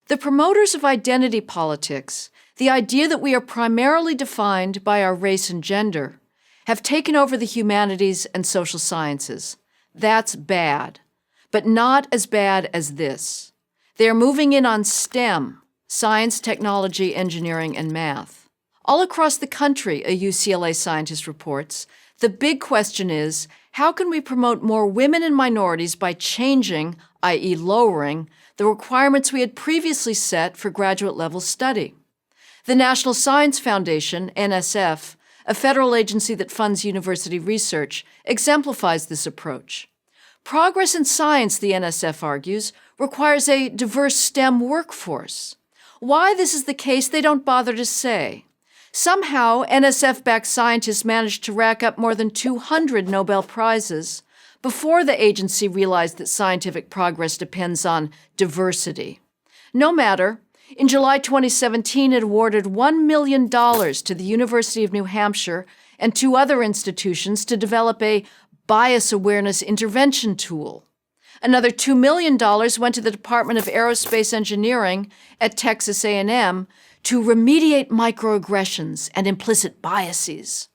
The promoters of identity politics, the idea that we are primarily defined by our race and gender, have taken over the humanities and social sciences. That's bad, but not as bad as this. They are moving in on STEM, science, technology, engineering, and math. All across the country, a UCLA scientist reports, the big question is, how can we promote more women and minorities by changing, i.e. lowering, the requirements we had previously set for graduate-level study? The National Science Foundation, NSF, a federal agency that funds university research, exemplifies this approach. Progress in science, the NSF argues, requires a diverse STEM workforce. Why this is the case, they don't bother to say. Somehow, NSF-backed scientists managed to rack up more than 200 Nobel Prizes before the agency realized that scientific progress depends on diversity. No matter, in July 2017, it awarded $1 million to the University of New Hampshire and 2 other institutions to develop a bias awareness intervention tool. Another $2 million went to the Department of Aerospace Engineering at Texas A&M to remediate microaggressions and implicit biases.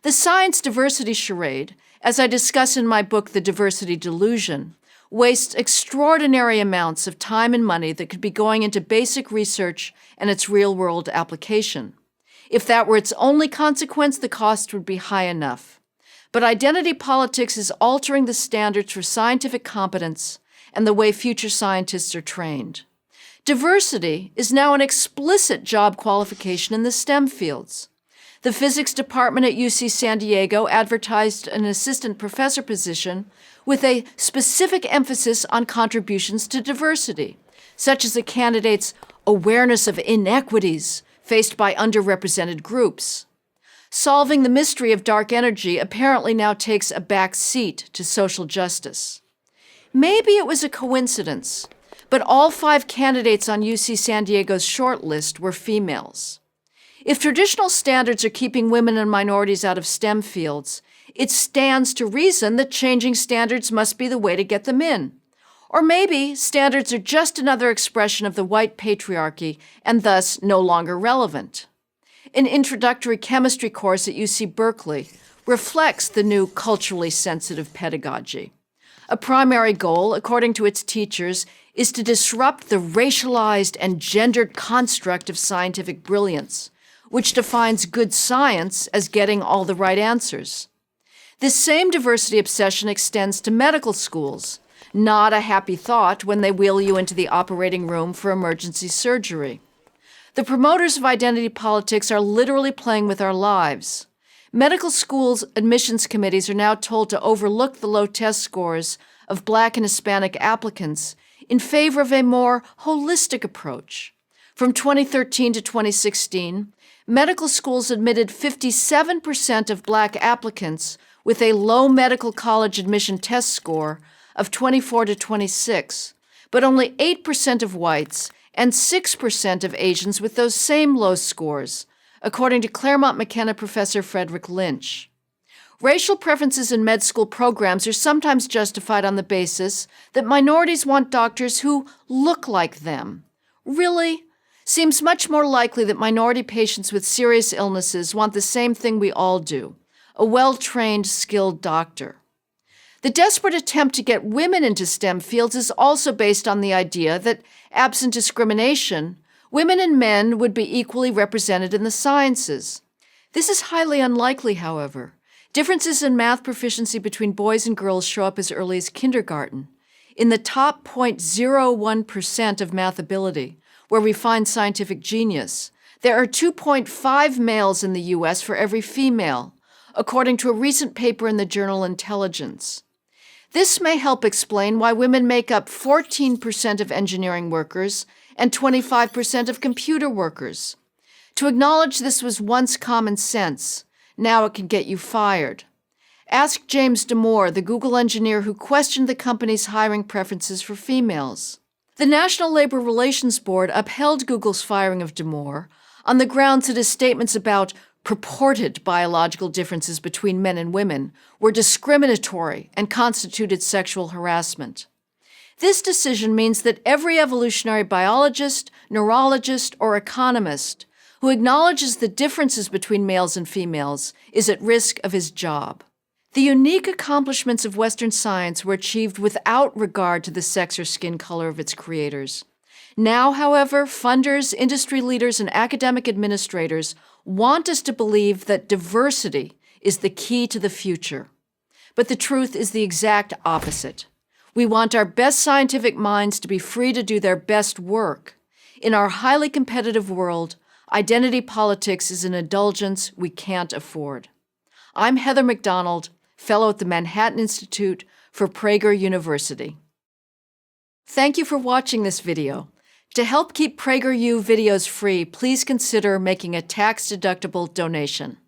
The science diversity charade, as I discuss in my book, The Diversity Delusion, wastes extraordinary amounts of time and money that could be going into basic research and its real-world application. If that were its only consequence, the cost would be high enough. But identity politics is altering the standards for scientific competence and the way future scientists are trained. Diversity is now an explicit job qualification in the STEM fields. The physics department at UC San Diego advertised an assistant professor position with a specific emphasis on contributions to diversity, such as a candidate's awareness of inequities faced by underrepresented groups. Solving the mystery of dark energy apparently now takes a back seat to social justice. Maybe it was a coincidence, but all 5 candidates on UC San Diego's shortlist were females. If traditional standards are keeping women and minorities out of STEM fields, it stands to reason that changing standards must be the way to get them in. Or maybe standards are just another expression of the white patriarchy and thus no longer relevant. An introductory chemistry course at UC Berkeley reflects the new culturally sensitive pedagogy. A primary goal, according to its teachers, is to disrupt the racialized and gendered construct of scientific brilliance, which defines good science as getting all the right answers. This same diversity obsession extends to medical schools, not a happy thought when they wheel you into the operating room for emergency surgery. The promoters of identity politics are literally playing with our lives. Medical schools' admissions committees are now told to overlook the low test scores of Black and Hispanic applicants in favor of a more holistic approach. From 2013 to 2016, medical schools admitted 57% of Black applicants with a low medical college admission test score of 24 to 26, but only 8% of whites and 6% of Asians with those same low scores, according to Claremont McKenna professor Frederick Lynch. Racial preferences in med school programs are sometimes justified on the basis that minorities want doctors who look like them. Really? Seems much more likely that minority patients with serious illnesses want the same thing we all do, a well-trained, skilled doctor. The desperate attempt to get women into STEM fields is also based on the idea that, absent discrimination, women and men would be equally represented in the sciences. This is highly unlikely, however. Differences in math proficiency between boys and girls show up as early as kindergarten. In the top 0.01% of math ability, where we find scientific genius, there are 2.5 males in the U.S. for every female, according to a recent paper in the journal Intelligence. This may help explain why women make up 14% of engineering workers and 25% of computer workers. To acknowledge this was once common sense, now it can get you fired. Ask James Damore, the Google engineer who questioned the company's hiring preferences for females. The National Labor Relations Board upheld Google's firing of Damore on the grounds that his statements about purported biological differences between men and women were discriminatory and constituted sexual harassment. This decision means that every evolutionary biologist, neurologist, or economist who acknowledges the differences between males and females is at risk of his job. The unique accomplishments of Western science were achieved without regard to the sex or skin color of its creators. Now, however, funders, industry leaders, and academic administrators want us to believe that diversity is the key to the future. But the truth is the exact opposite. We want our best scientific minds to be free to do their best work. In our highly competitive world, identity politics is an indulgence we can't afford. I'm Heather McDonald, fellow at the Manhattan Institute for Prager University. Thank you for watching this video. To help keep PragerU videos free, please consider making a tax-deductible donation.